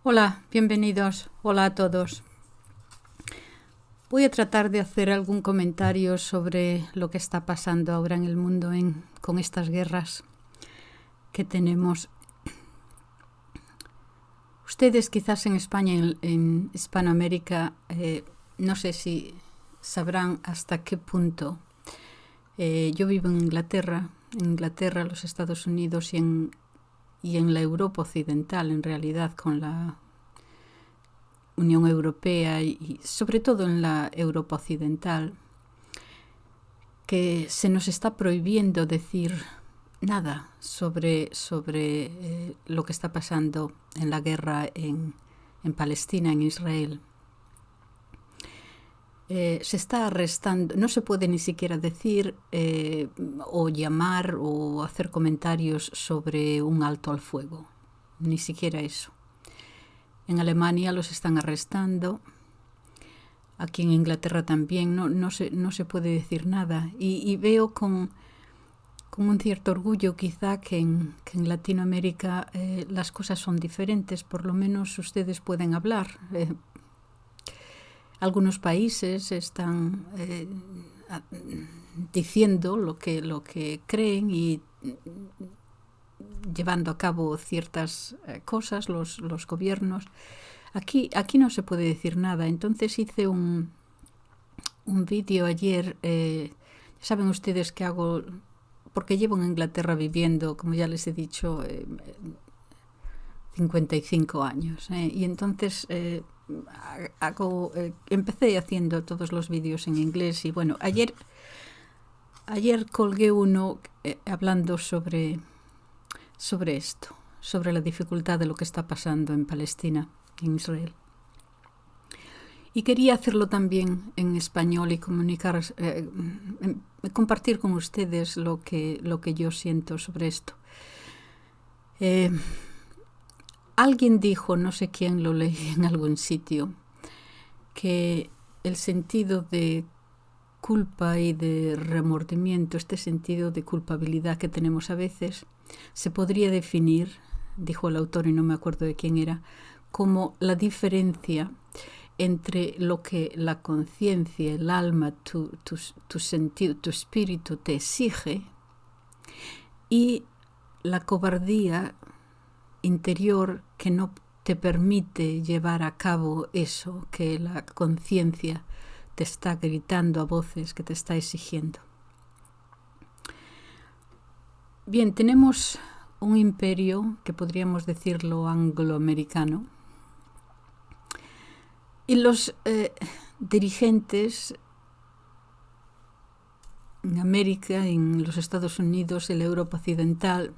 Hola, bienvenidos. Hola a todos. Voy a tratar de hacer algún comentario sobre lo que está pasando ahora en el mundo con estas guerras que tenemos. Ustedes quizás en España, en Hispanoamérica, no sé si sabrán hasta qué punto. Yo vivo en Inglaterra, los Estados Unidos y en la Europa occidental, en realidad, con la Unión Europea y sobre todo en la Europa occidental, que se nos está prohibiendo decir nada sobre lo que está pasando en la guerra en Palestina, en Israel. Se está arrestando, no se puede ni siquiera decir o llamar o hacer comentarios sobre un alto al fuego, ni siquiera eso. En Alemania los están arrestando, aquí en Inglaterra también, no se puede decir nada. Y veo con un cierto orgullo quizá que en Latinoamérica las cosas son diferentes, por lo menos ustedes pueden hablar. Algunos países están diciendo lo que creen y llevando a cabo ciertas cosas, los gobiernos. Aquí no se puede decir nada. Entonces hice un vídeo ayer. Saben ustedes que hago, porque llevo en Inglaterra viviendo, como ya les he dicho, 55 años. Y entonces empecé haciendo todos los vídeos en inglés. Y bueno, ayer colgué uno hablando sobre esto, sobre la dificultad de lo que está pasando en Palestina, en Israel. Y quería hacerlo también en español y compartir con ustedes lo que yo siento sobre esto. Alguien dijo, no sé quién, lo leí en algún sitio, que el sentido de culpa y de remordimiento, este sentido de culpabilidad que tenemos a veces, se podría definir, dijo el autor y no me acuerdo de quién era, como la diferencia entre lo que la conciencia, el alma, tu sentido, tu espíritu te exige y la cobardía interior que no te permite llevar a cabo eso que la conciencia te está gritando a voces, que te está exigiendo. Bien, tenemos un imperio que podríamos decirlo angloamericano, y los dirigentes en América, en los Estados Unidos, en la Europa occidental,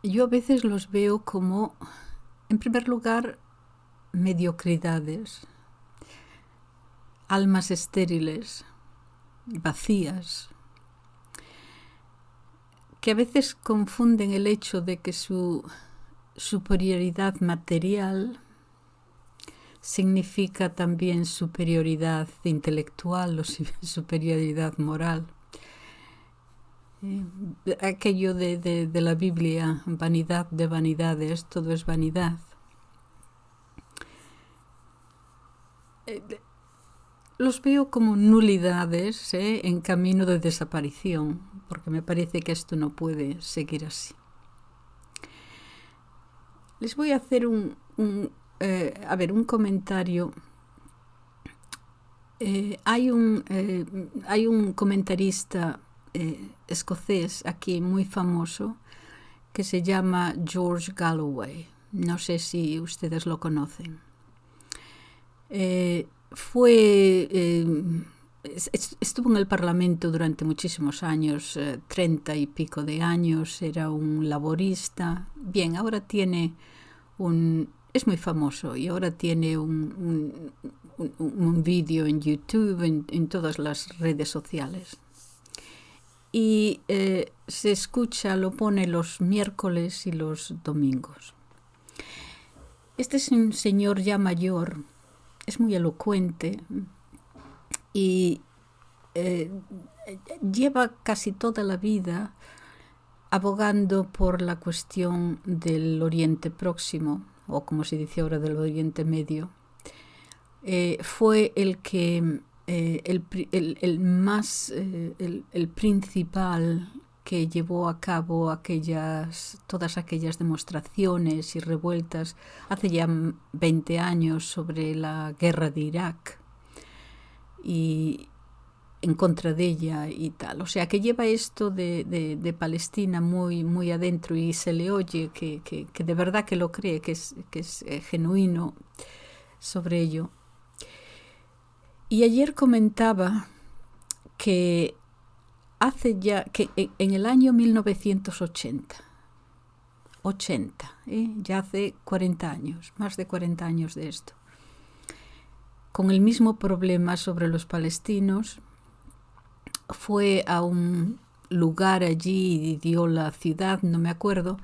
yo a veces los veo como, en primer lugar, mediocridades, almas estériles, vacías, que a veces confunden el hecho de que su superioridad material significa también superioridad intelectual o superioridad moral. Aquello de la Biblia, vanidad de vanidades, todo es vanidad. Los veo como nulidades en camino de desaparición, porque me parece que esto no puede seguir así. Les voy a hacer un comentario. Hay un comentarista escocés aquí muy famoso que se llama George Galloway. No sé si ustedes lo conocen. Estuvo en el Parlamento durante muchísimos años, 30 y pico de años, era un laborista. Bien, ahora tiene es muy famoso y ahora tiene un vídeo en YouTube, en todas las redes sociales. Y se escucha, lo pone los miércoles y los domingos. Este es un señor ya mayor, es muy elocuente y lleva casi toda la vida abogando por la cuestión del Oriente Próximo, o como se dice ahora del Oriente Medio, fue el que el principal que llevó a cabo todas aquellas demostraciones y revueltas hace ya 20 años sobre la guerra de Irak y en contra de ella y tal. O sea, que lleva esto de Palestina muy, muy adentro y se le oye que de verdad que lo cree, que es genuino sobre ello. Y ayer comentaba que en el año 1980, ya hace 40 años, más de 40 años de esto, con el mismo problema sobre los palestinos, fue a un lugar allí y dio la ciudad, no me acuerdo,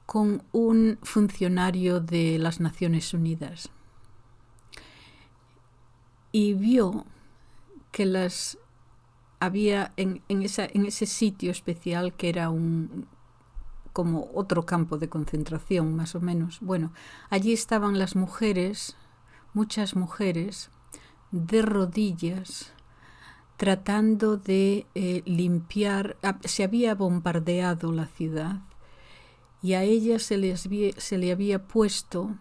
con un funcionario de las Naciones Unidas. Y vio que había en ese sitio especial, que era como otro campo de concentración, más o menos. Bueno, allí estaban las mujeres, muchas mujeres, de rodillas, tratando de limpiar. Se había bombardeado la ciudad y a ellas se le había puesto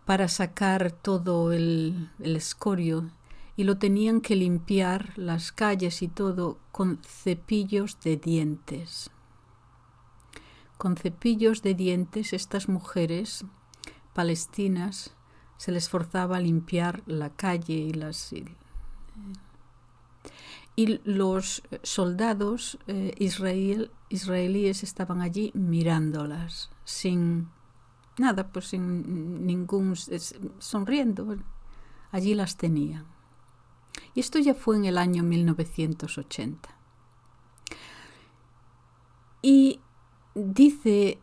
para sacar todo el escorio, y lo tenían que limpiar, las calles y todo, con cepillos de dientes. Con cepillos de dientes, estas mujeres palestinas se les forzaba a limpiar la calle y los soldados israelíes estaban allí mirándolas sin nada, pues sin sonriendo. Allí las tenían. Y esto ya fue en el año 1980. Y dice,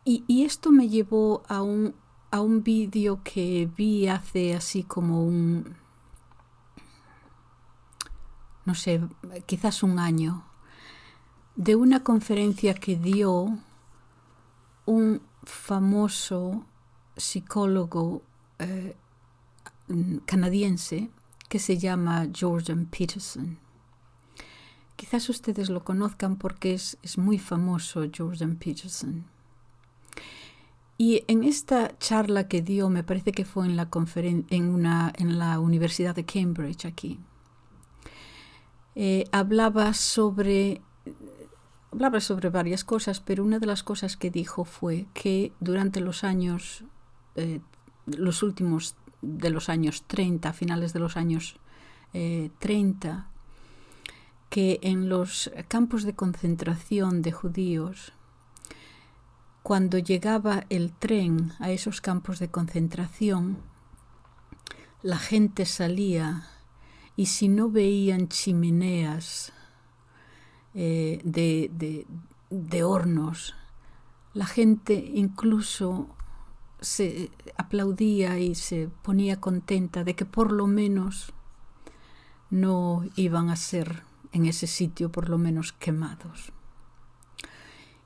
y esto me llevó a un vídeo que vi hace así como no sé, quizás un año, de una conferencia que dio un famoso psicólogo canadiense que se llama Jordan Peterson. Quizás ustedes lo conozcan porque es muy famoso Jordan Peterson. Y en esta charla que dio, me parece que fue en la Universidad de Cambridge aquí, hablaba sobre varias cosas, pero una de las cosas que dijo fue que durante los últimos de los años 30, a finales de los años 30, que en los campos de concentración de judíos, cuando llegaba el tren a esos campos de concentración, la gente salía y si no veían chimeneas de hornos, la gente incluso se aplaudía y se ponía contenta de que por lo menos no iban a ser en ese sitio por lo menos quemados.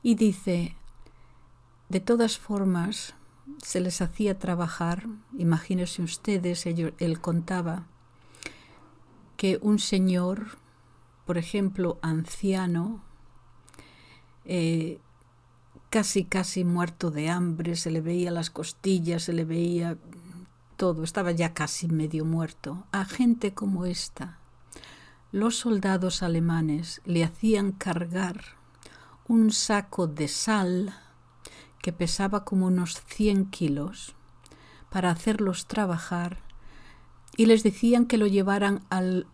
Y dice, de todas formas se les hacía trabajar. Imagínense ustedes, él contaba que un señor, por ejemplo, anciano, casi muerto de hambre, se le veía las costillas, se le veía todo, estaba ya casi medio muerto. A gente como esta, los soldados alemanes le hacían cargar un saco de sal que pesaba como unos 100 kilos para hacerlos trabajar, y les decían que lo llevaran al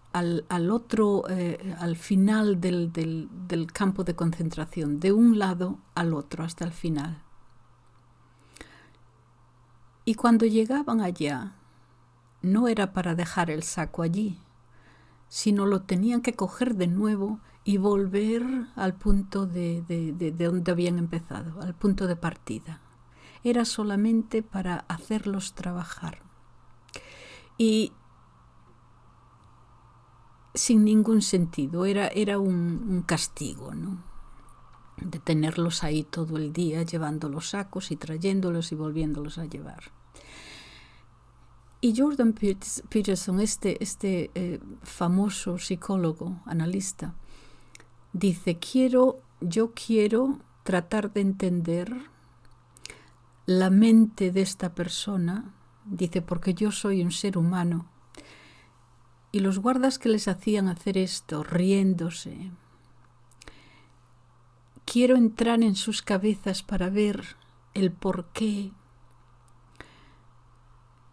final del campo de concentración, de un lado al otro hasta el final. Y cuando llegaban allá, no era para dejar el saco allí, sino lo tenían que coger de nuevo y volver al punto de donde habían empezado, al punto de partida. Era solamente para hacerlos trabajar. Y sin ningún sentido, era un castigo, ¿no? De tenerlos ahí todo el día, llevando los sacos y trayéndolos y volviéndolos a llevar. Y Jordan Peterson, este famoso psicólogo, analista, dice, yo quiero tratar de entender la mente de esta persona, dice, porque yo soy un ser humano. Y los guardas que les hacían hacer esto, riéndose, quiero entrar en sus cabezas para ver el por qué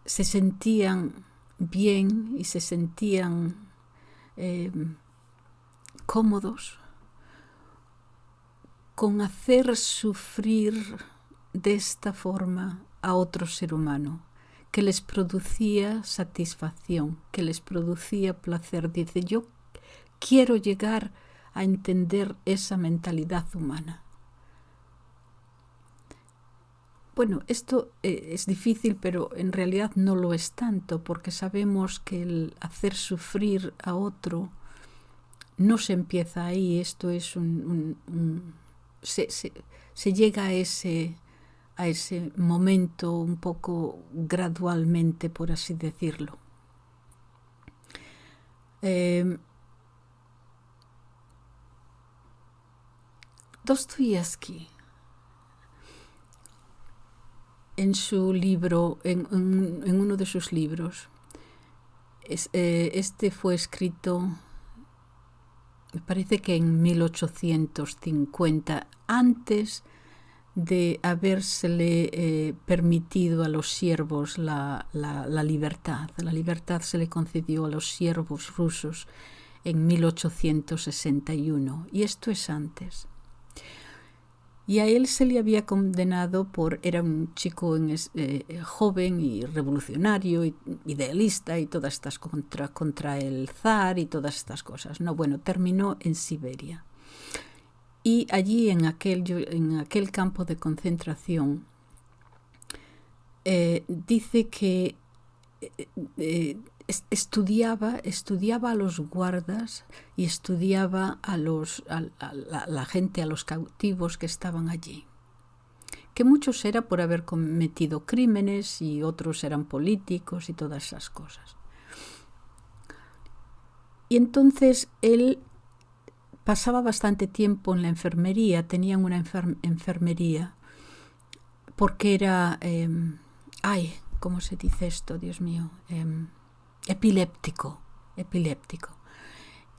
se sentían bien y se sentían cómodos con hacer sufrir de esta forma a otro ser humano, que les producía satisfacción, que les producía placer. Dice, yo quiero llegar a entender esa mentalidad humana. Bueno, esto es difícil, pero en realidad no lo es tanto, porque sabemos que el hacer sufrir a otro no se empieza ahí. Esto es se llega a ese momento un poco gradualmente, por así decirlo. Dostoyevsky, en su libro, en uno de sus libros, este fue escrito, me parece que en 1850, antes de habérsele permitido a los siervos la libertad. La libertad se le concedió a los siervos rusos en 1861, y esto es antes. Y a él se le había condenado era un chico joven y revolucionario, idealista y todas estas contra el zar y todas estas cosas. No, bueno, terminó en Siberia. Y allí en aquel campo de concentración dice que estudiaba a los guardas y estudiaba a la gente, a los cautivos que estaban allí, que muchos era por haber cometido crímenes y otros eran políticos y todas esas cosas. Y entonces él pasaba bastante tiempo en la enfermería, tenían una enfermería, porque era, ¿cómo se dice esto? Dios mío, epiléptico.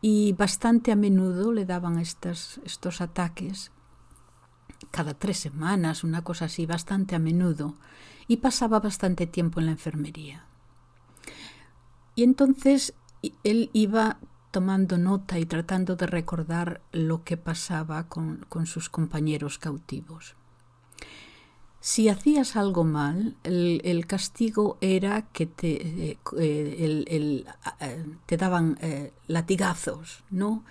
Y bastante a menudo le daban estos ataques, cada 3 semanas, una cosa así, bastante a menudo, y pasaba bastante tiempo en la enfermería. Y entonces él iba tomando nota y tratando de recordar lo que pasaba con sus compañeros cautivos. Si hacías algo mal, el castigo era que te daban latigazos, ¿no?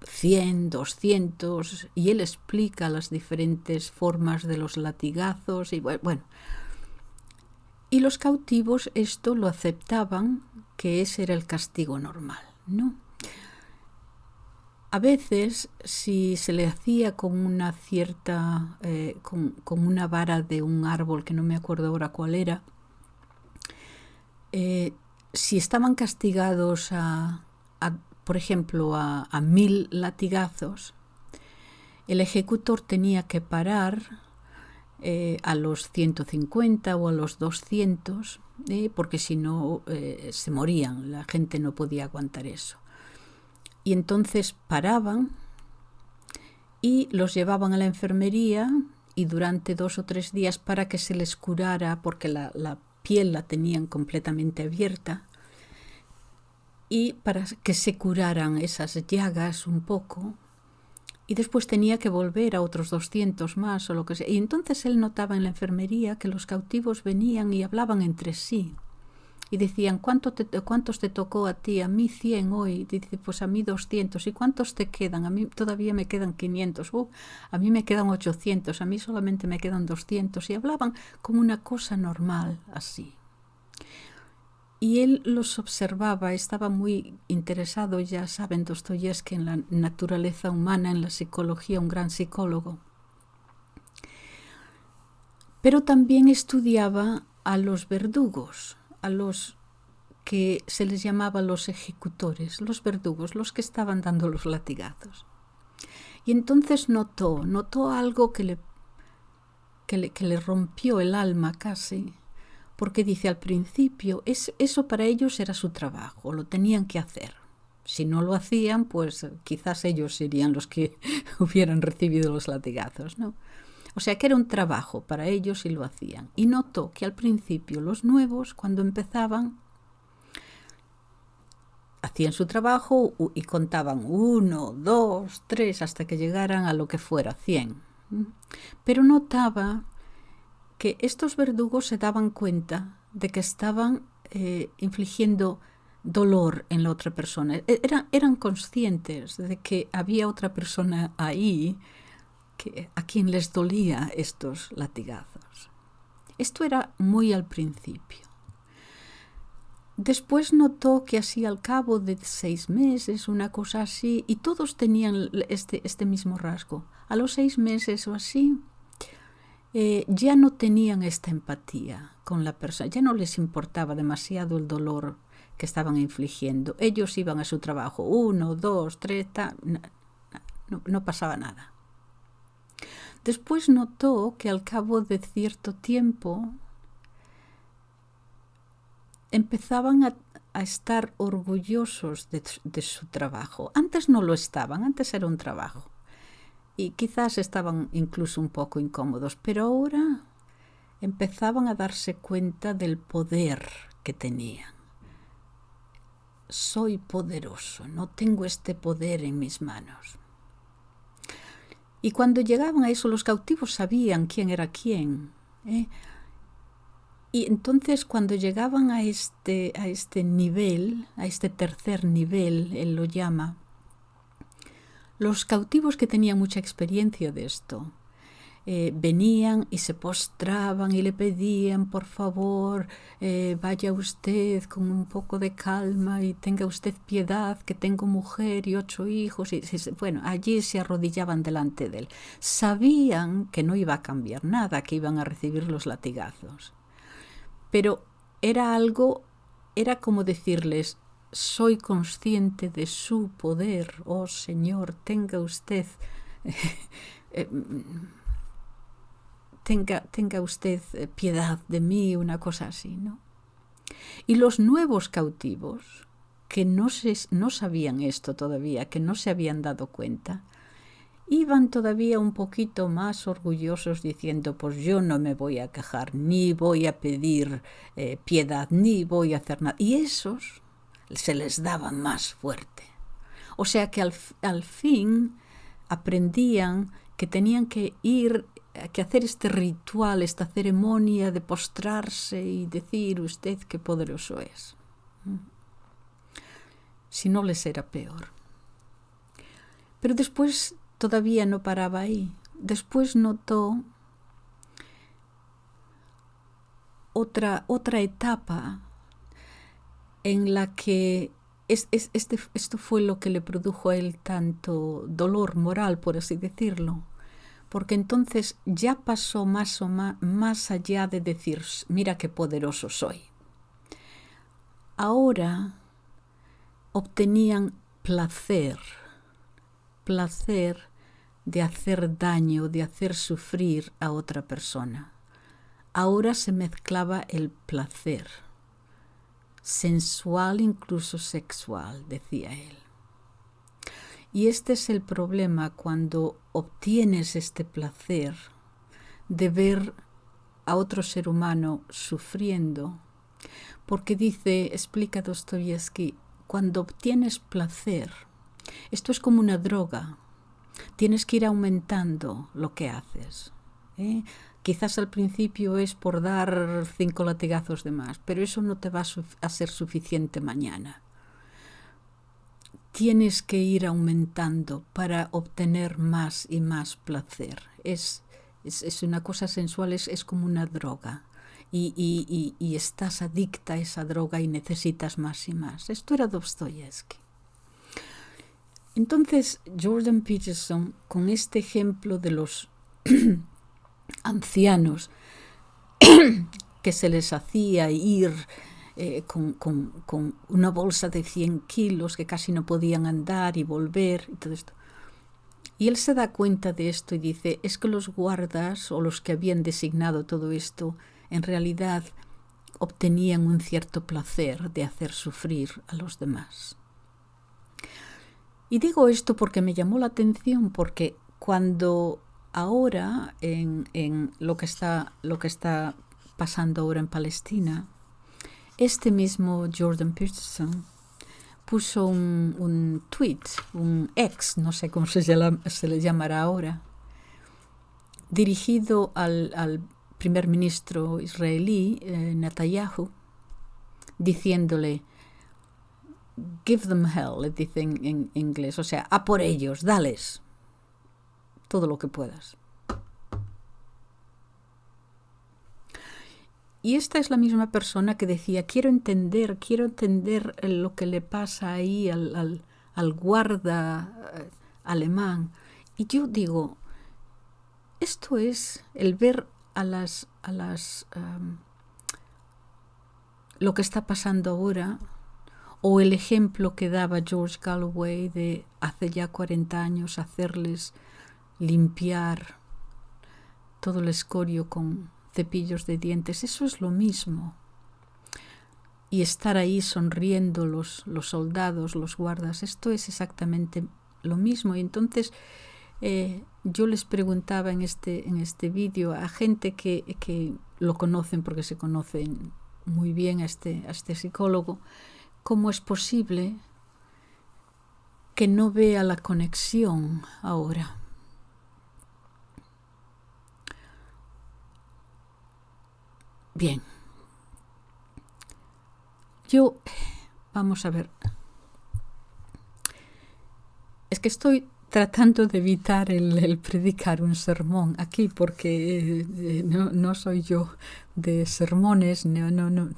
100, 200, y él explica las diferentes formas de los latigazos, y bueno. Y los cautivos esto lo aceptaban, que ese era el castigo normal, ¿no? A veces, si se le hacía con una cierta, con una vara de un árbol, que no me acuerdo ahora cuál era, si estaban castigados por ejemplo, a 1000 latigazos, el ejecutor tenía que parar a los 150 o a los 200, porque si no se morían, la gente no podía aguantar eso. Y entonces paraban y los llevaban a la enfermería, y durante 2 o 3 días, para que se les curara, porque la piel la tenían completamente abierta, y para que se curaran esas llagas un poco, y después tenía que volver a otros 200 más o lo que sea. Y entonces él notaba en la enfermería que los cautivos venían y hablaban entre sí. Y decían, ¿cuántos te tocó a ti? A mí 100 hoy. Dice, pues a mí 200. ¿Y cuántos te quedan? A mí todavía me quedan 500. A mí me quedan 800. A mí solamente me quedan 200. Y hablaban como una cosa normal, así. Y él los observaba, estaba muy interesado, ya saben, Dostoyevski, en la naturaleza humana, en la psicología, un gran psicólogo. Pero también estudiaba a los verdugos, a los que se les llamaba los ejecutores, los verdugos, los que estaban dando los latigazos. Y entonces notó algo que le rompió el alma casi, porque dice al principio, eso para ellos era su trabajo, lo tenían que hacer. Si no lo hacían, pues quizás ellos serían los que hubieran recibido los latigazos, ¿no? O sea que era un trabajo para ellos y lo hacían. Y notó que al principio los nuevos, cuando empezaban, hacían su trabajo y contaban 1, 2, 3, hasta que llegaran a lo que fuera, 100. Pero notaba que estos verdugos se daban cuenta de que estaban infligiendo dolor en la otra persona. Eran conscientes de que había otra persona ahí a quien les dolía estos latigazos. Esto era muy al principio. Después notó que así al cabo de 6 meses, una cosa así, y todos tenían este mismo rasgo. A los 6 meses o así, ya no tenían esta empatía con la persona, ya no les importaba demasiado el dolor que estaban infligiendo. Ellos iban a su trabajo, 1, 2, 3, no pasaba nada. Después notó que al cabo de cierto tiempo empezaban a estar orgullosos de su trabajo. Antes no lo estaban, antes era un trabajo. Y quizás estaban incluso un poco incómodos, pero ahora empezaban a darse cuenta del poder que tenían. Soy poderoso, no tengo este poder en mis manos. Y cuando llegaban a eso, los cautivos sabían quién era quién. Y entonces cuando llegaban a este nivel, a este tercer nivel, él lo llama, los cautivos que tenían mucha experiencia de esto, venían y se postraban y le pedían, por favor, vaya usted con un poco de calma y tenga usted piedad, que tengo mujer y 8 hijos. Y bueno, allí se arrodillaban delante de él. Sabían que no iba a cambiar nada, que iban a recibir los latigazos. Pero era como decirles, soy consciente de su poder, oh Señor, tenga usted... Tenga usted piedad de mí, una cosa así, ¿no? Y los nuevos cautivos, que no sabían esto todavía, que no se habían dado cuenta, iban todavía un poquito más orgullosos diciendo, pues yo no me voy a quejar, ni voy a pedir piedad, ni voy a hacer nada. Y esos se les daba más fuerte. O sea que al fin aprendían que tenían que hacer este ritual, esta ceremonia de postrarse y decir usted qué poderoso es. Si no les era peor. Pero después todavía no paraba ahí. Después notó otra etapa en la que esto fue lo que le produjo a él tanto dolor moral, por así decirlo. Porque entonces ya pasó más allá de decir, mira qué poderoso soy. Ahora obtenían placer de hacer daño, de hacer sufrir a otra persona. Ahora se mezclaba el placer, sensual, incluso sexual, decía él. Y este es el problema cuando obtienes este placer de ver a otro ser humano sufriendo, porque explica Dostoyevski, cuando obtienes placer, esto es como una droga, tienes que ir aumentando lo que haces. Quizás al principio es por dar 5 latigazos de más, pero eso no te va a ser suficiente mañana. Tienes que ir aumentando para obtener más y más placer. Es una cosa sensual, es como una droga. y estás adicta a esa droga y necesitas más y más. Esto era Dostoyevsky. Entonces, Jordan Peterson, con este ejemplo de los ancianos que se les hacía ir con una bolsa de 100 kilos que casi no podían andar y volver y todo esto. Y él se da cuenta de esto y dice, es que los guardas o los que habían designado todo esto en realidad obtenían un cierto placer de hacer sufrir a los demás. Y digo esto porque me llamó la atención, porque cuando ahora en lo que está pasando ahora en Palestina, este mismo Jordan Peterson puso un tweet, un ex, no sé cómo se le llamará ahora, dirigido al primer ministro israelí, Netanyahu, diciéndole, give them hell, le dicen en inglés, o sea, a por ellos, dales todo lo que puedas. Y esta es la misma persona que decía, quiero entender lo que le pasa ahí al guarda alemán. Y yo digo, esto es el ver lo que está pasando ahora, o el ejemplo que daba George Galloway de hace ya 40 años hacerles limpiar todo el escorio con cepillos de dientes. Eso es lo mismo. Y estar ahí sonriendo los soldados, los guardas, esto es exactamente lo mismo. Y entonces yo les preguntaba en este vídeo a gente que lo conocen, porque se conocen muy bien a este psicólogo, ¿cómo es posible que no vea la conexión ahora? Bien. Vamos a ver. Es que estoy tratando de evitar el predicar un sermón aquí, porque no soy yo de sermones, no.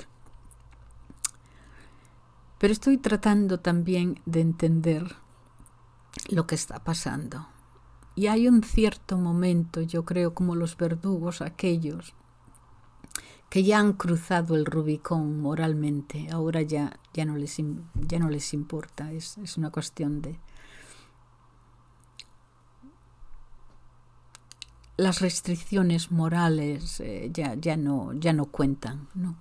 Pero estoy tratando también de entender lo que está pasando. Y hay un cierto momento, yo creo, como los verdugos aquellos, que ya han cruzado el Rubicón moralmente, ahora ya no les importa, es una cuestión de... Las restricciones morales ya no cuentan, ¿no?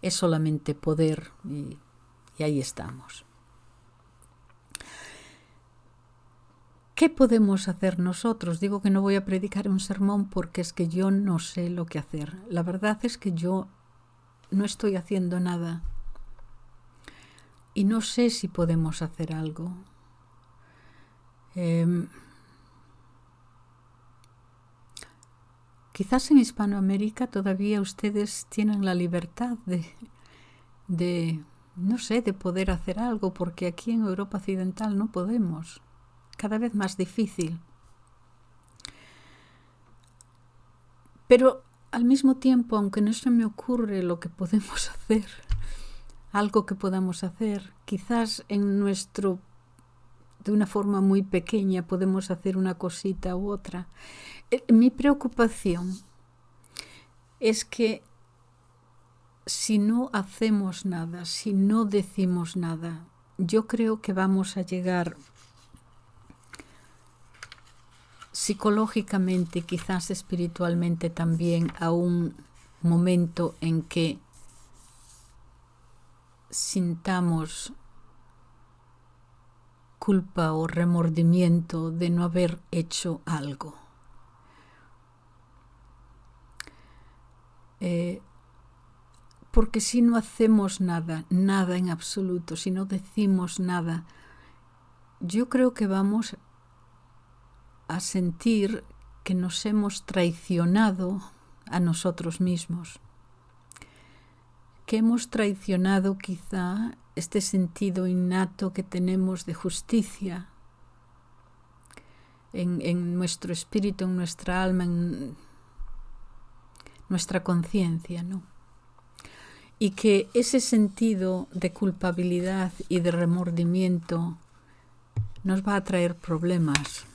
Es solamente poder y ahí estamos. ¿Qué podemos hacer nosotros? Digo que no voy a predicar un sermón porque es que yo no sé lo que hacer. La verdad es que yo no estoy haciendo nada y no sé si podemos hacer algo. Quizás en Hispanoamérica todavía ustedes tienen la libertad de poder hacer algo, porque aquí en Europa Occidental no podemos. Cada vez más difícil. Pero al mismo tiempo, aunque no se me ocurre lo que podemos hacer, algo que podamos hacer, quizás de una forma muy pequeña podemos hacer una cosita u otra. Mi preocupación es que si no hacemos nada, si no decimos nada, yo creo que vamos a llegar psicológicamente, quizás espiritualmente también, a un momento en que sintamos culpa o remordimiento de no haber hecho algo. Porque si no hacemos nada en absoluto, si no decimos nada, yo creo que vamos a sentir que nos hemos traicionado a nosotros mismos, que hemos traicionado quizá este sentido innato que tenemos de justicia en nuestro espíritu, en nuestra alma, en nuestra conciencia, ¿no? Y que ese sentido de culpabilidad y de remordimiento nos va a traer problemas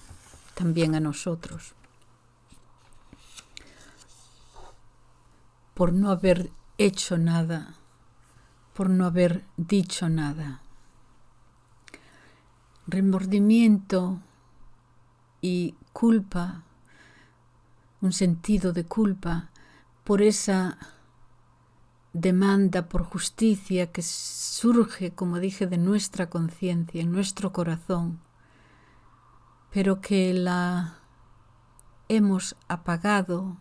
también a nosotros. Por no haber hecho nada, por no haber dicho nada. Remordimiento y culpa, un sentido de culpa por esa demanda por justicia que surge, como dije, de nuestra conciencia, en nuestro corazón, pero que la hemos apagado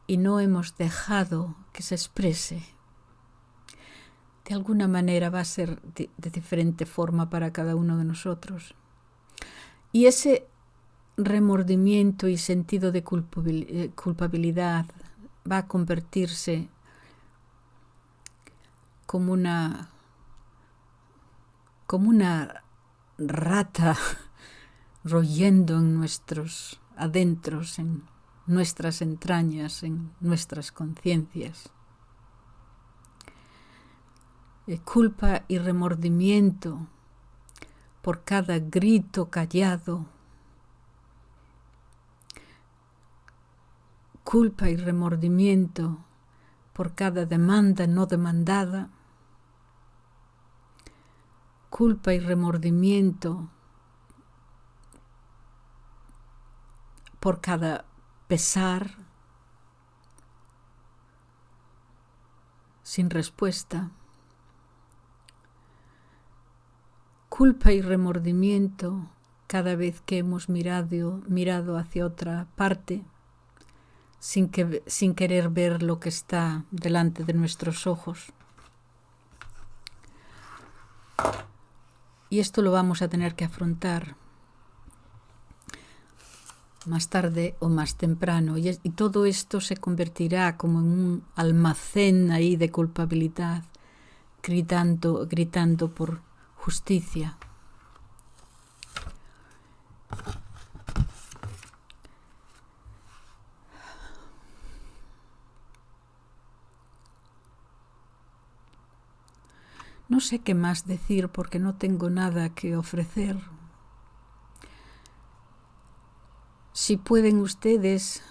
y no hemos dejado que se exprese. De alguna manera va a ser de diferente forma para cada uno de nosotros. Y ese remordimiento y sentido de culpabilidad va a convertirse como una rata royendo en nuestros adentros, en nuestras entrañas, en nuestras conciencias. Culpa y remordimiento por cada grito callado, culpa y remordimiento por cada demanda no demandada, culpa y remordimiento por cada pesar sin respuesta, culpa y remordimiento cada vez que hemos mirado hacia otra parte sin querer ver lo que está delante de nuestros ojos. Y esto lo vamos a tener que afrontar más tarde o más temprano. Y todo esto se convertirá como en un almacén ahí de culpabilidad, gritando por justicia. No sé qué más decir porque no tengo nada que ofrecer. Si pueden ustedes,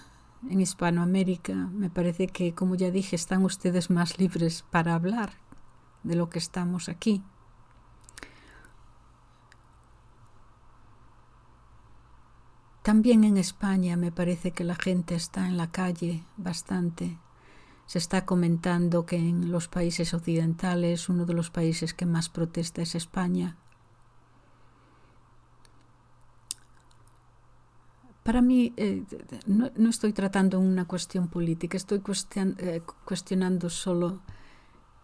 en Hispanoamérica, me parece que, como ya dije, están ustedes más libres para hablar de lo que estamos aquí. También en España me parece que la gente está en la calle bastante. Se está comentando que en los países occidentales uno de los países que más protesta es España. Para mí, no estoy tratando una cuestión política, estoy cuestionando solo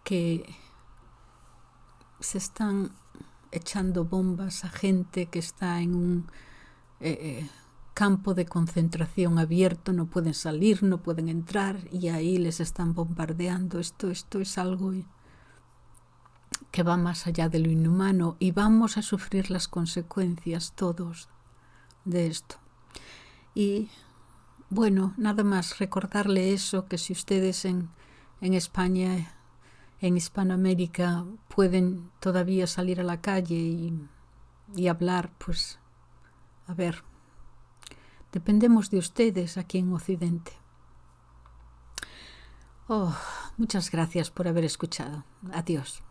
que se están echando bombas a gente que está en un campo de concentración abierto, no pueden salir, no pueden entrar y ahí les están bombardeando. Esto es algo que va más allá de lo inhumano y vamos a sufrir las consecuencias todos de esto. Y bueno, nada más recordarle eso, que si ustedes en España, en Hispanoamérica, pueden todavía salir a la calle y hablar, pues a ver, dependemos de ustedes aquí en Occidente. Muchas gracias por haber escuchado. Adiós.